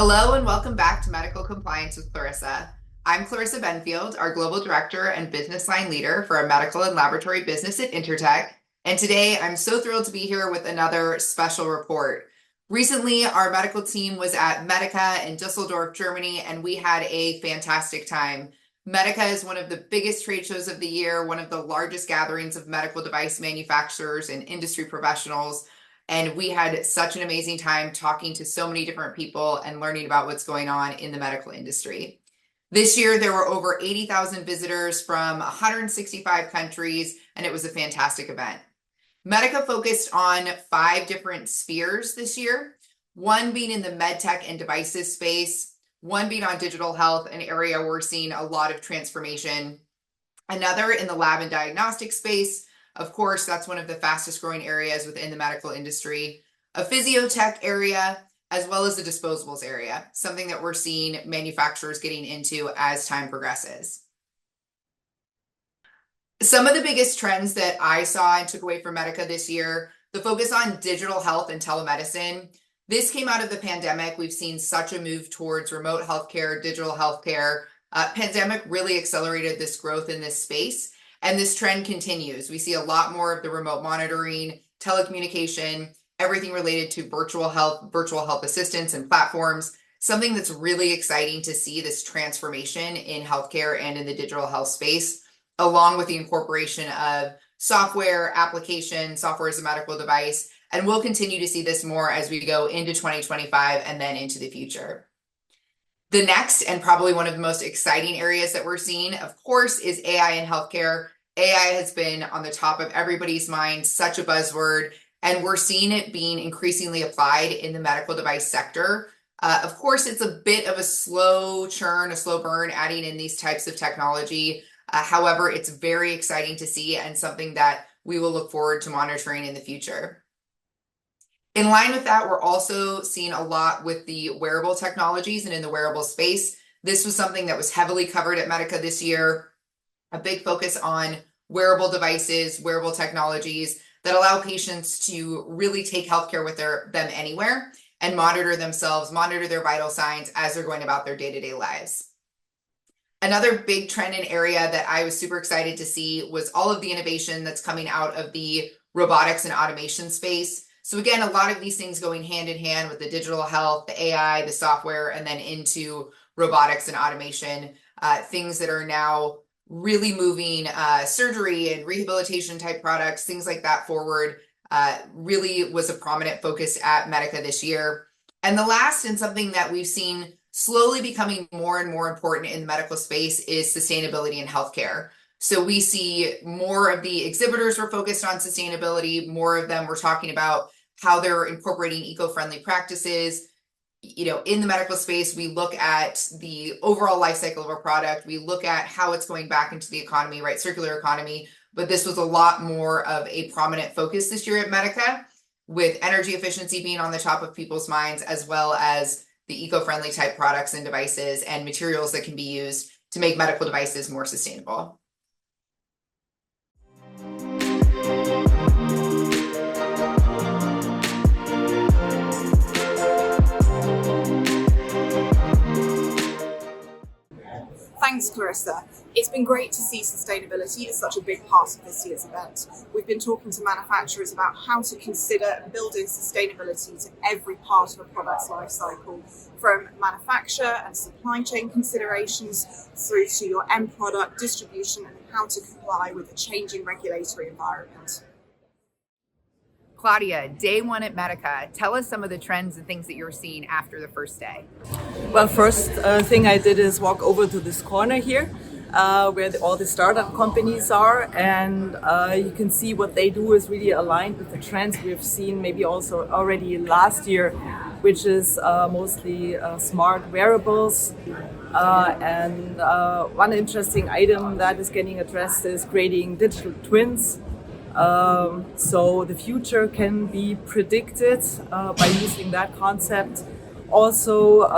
Hello and welcome back to Medical Compliance with Clarissa. I'm Clarissa Benfield, our Global Director and Business Line Leader for our Medical and Laboratory Business at Intertek. And today I'm so thrilled to be here with another special report. Recently, our medical team was at Medica in Düsseldorf, Germany, and we had a fantastic time. Medica is one of the biggest trade shows of the year, one of the largest gatherings of medical device manufacturers and industry professionals. And we had such an amazing time talking to so many different people and learning about what's going on in the medical industry. This year, there were over 80,000 visitors from 165 countries, and it was a fantastic event. Medica focused on 5 different spheres this year, one being in the medtech and devices space, one being on digital health, an area where we're seeing a lot of transformation, another in the lab and diagnostic space. Of course, that's one of the fastest growing areas within the medical industry, a physiotech area, as well as the disposables area, something that we're seeing manufacturers getting into as time progresses. Some of the biggest trends that I saw and took away from Medica this year, the focus on digital health and telemedicine. This came out of the pandemic. We've seen such a move towards remote healthcare, digital healthcare. Pandemic really accelerated this growth in this space. And this trend continues. We see a lot more of the remote monitoring, telecommunication, everything related to virtual health assistants and platforms, something that's really exciting to see, this transformation in healthcare and in the digital health space, along with the incorporation of software application, software as a medical device. And we'll continue to see this more as we go into 2025 and then into the future. The next, and probably one of the most exciting areas that we're seeing, of course, is AI in healthcare. AI has been on the top of everybody's mind, such a buzzword, and we're seeing it being increasingly applied in the medical device sector. Of course, it's a bit of a slow churn, a slow burn, adding in these types of technology. However, it's very exciting to see and something that we will look forward to monitoring in the future. In line with that, we're also seeing a lot with the wearable technologies and in the wearable space. This was something that was heavily covered at Medica this year, a big focus on wearable devices, wearable technologies that allow patients to really take healthcare with them anywhere and monitor themselves, monitor their vital signs as they're going about their day-to-day lives. Another big trend and area that I was super excited to see was all of the innovation that's coming out of the robotics and automation space. So again, a lot of these things going hand in hand with the digital health, the AI, the software, and then into robotics and automation, things that are now really moving surgery and rehabilitation type products, things like that forward, really was a prominent focus at Medica this year. And the last, and something that we've seen slowly becoming more and more important in the medical space, is sustainability in healthcare. So we see more of the exhibitors were focused on sustainability, more of them were talking about how they're incorporating eco-friendly practices. In the medical space, we look at the overall life cycle of a product. We look at how it's going back into the economy, right? Circular economy. But this was a lot more of a prominent focus this year at Medica, with energy efficiency being on the top of people's minds, as well as the eco-friendly type products and devices and materials that can be used to make medical devices more sustainable. Thanks, Clarissa. It's been great to see sustainability as such a big part of this year's event. We've been talking to manufacturers about how to consider building sustainability to every part of a product's life cycle, from manufacture and supply chain considerations through to your end product distribution and how to comply with a changing regulatory environment. Claudia, day one at Medica, tell us some of the trends and things that you're seeing after the first day. Well, first thing I did is walk over to this corner here where all the startup companies are, and you can see what they do is really aligned with the trends we've seen maybe also already last year, which is mostly smart wearables. And one interesting item that is getting addressed is creating digital twins. So the future can be predicted by using that concept. Also,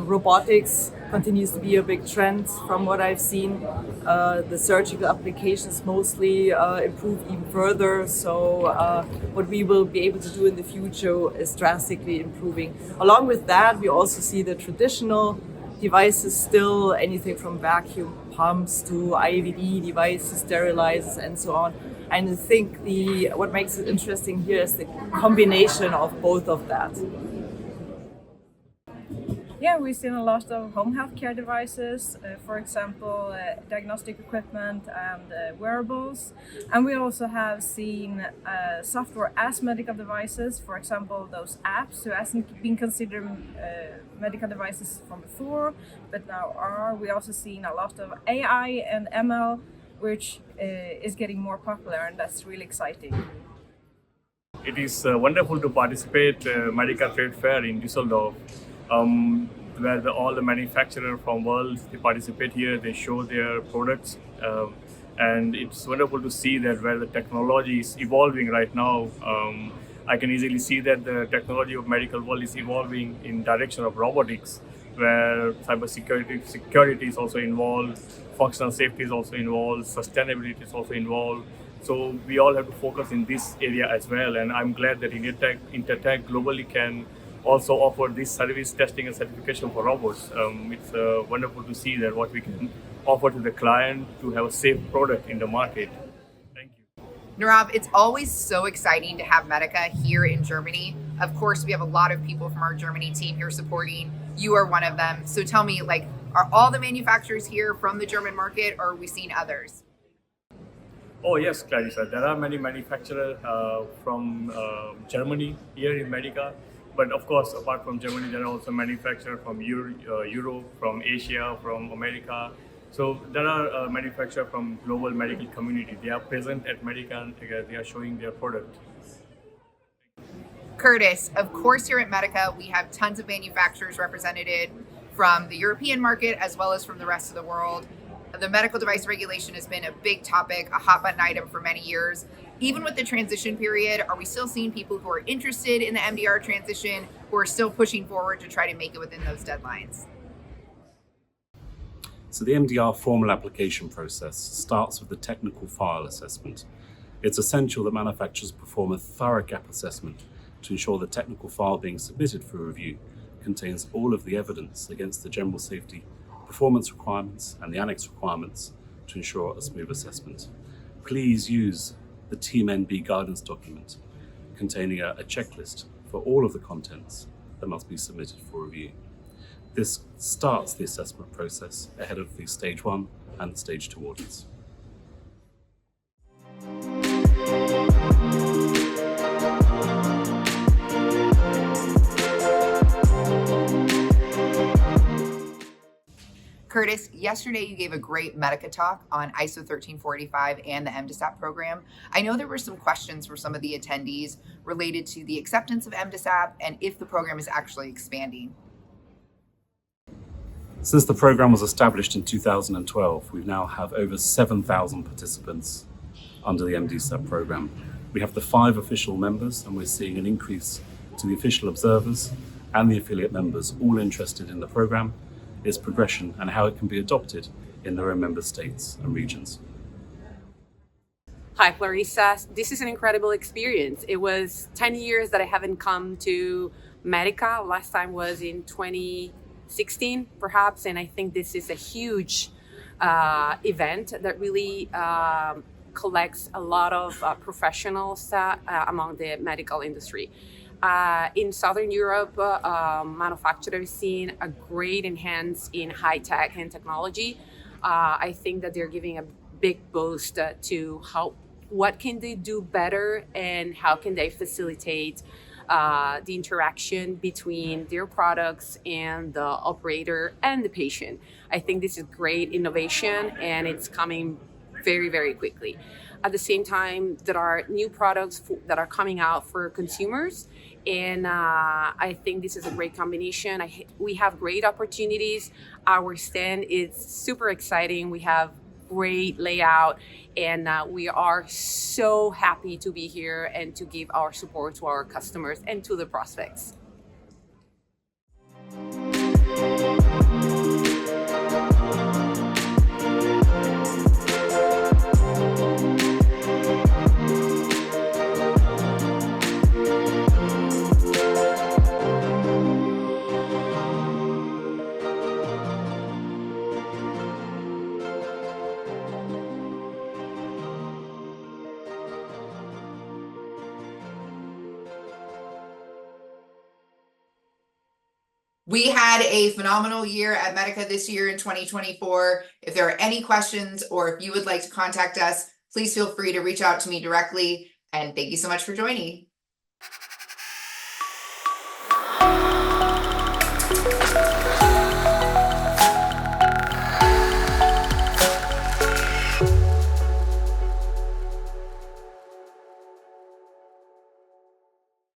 robotics continues to be a big trend from what I've seen. The surgical applications mostly improve even further. So what we will be able to do in the future is drastically improving. Along with that, we also see the traditional devices still, anything from vacuum pumps to IVD devices, sterilizers, and so on. And I think what makes it interesting here is the combination of both of that. Yeah, we've seen a lot of home healthcare devices, for example, diagnostic equipment and wearables. And we also have seen software as medical devices, for example, those apps who hasn't been considered medical devices from before, but now are. We also seen a lot of AI and ML, which is getting more popular, and that's really exciting. It is wonderful to participate Medica Trade Fair in Düsseldorf, where all the manufacturers from world they participate here. They show their products, and it's wonderful to see that where the technology is evolving right now. I can easily see that the technology of medical world is evolving in direction of robotics, where security is also involved, functional safety is also involved, sustainability is also involved. So we all have to focus in this area as well, and I'm glad that Intertek globally can also offer this service testing and certification for robots. It's wonderful to see that what we can offer to the client to have a safe product in the market. Thank you. Nurab, it's always so exciting to have Medica here in Germany. Of course, we have a lot of people from our Germany team here supporting. You are one of them. So tell me, are all the manufacturers here from the German market, or are we seeing others? Oh yes, Clarissa. There are many manufacturers from Germany here in Medica. But of course, apart from Germany, there are also manufacturers from Europe, from Asia, from America. So there are manufacturers from global medical community. They are present at Medica and they are showing their product. Curtis, of course, here at Medica, we have tons of manufacturers represented from the European market as well as from the rest of the world. The medical device regulation has been a big topic, a hot button item for many years. Even with the transition period, are we still seeing people who are interested in the MDR transition, who are still pushing forward to try to make it within those deadlines? So the MDR formal application process starts with the technical file assessment. It's essential that manufacturers perform a thorough gap assessment to ensure the technical file being submitted for review contains all of the evidence against the general safety, performance requirements and the annex requirements to ensure a smooth assessment. Please use the Team NB guidance document containing a checklist for all of the contents that must be submitted for review. This starts the assessment process ahead of the Stage 1 and Stage 2 audits. Curtis, yesterday you gave a great Medica talk on ISO 13485 and the MDSAP program. I know there were some questions for some of the attendees related to the acceptance of MDSAP and if the program is actually expanding. Since the program was established in 2012, we now have over 7,000 participants under the MDSAP program. We have the 5 official members, and we're seeing an increase to the official observers and the affiliate members, all interested in the program, its progression, and how it can be adopted in their own member states and regions. Hi, Clarissa. This is an incredible experience. It was 10 years that I haven't come to Medica. Last time was in 2016, perhaps, and I think this is a huge event that really collects a lot of professionals among the medical industry. In Southern Europe, manufacturers seen a great enhance in high tech and technology. I think that they're giving a big boost to what can they do better and how can they facilitate the interaction between their products and the operator and the patient. I think this is great innovation and it's coming very, very quickly. At the same time, there are new products that are coming out for consumers. And I think this is a great combination. We have great opportunities. Our stand is super exciting. We have great layout, and we are so happy to be here and to give our support to our customers and to the prospects. We had a phenomenal year at Medica this year in 2024. If there are any questions or if you would like to contact us, please feel free to reach out to me directly. And thank you so much for joining.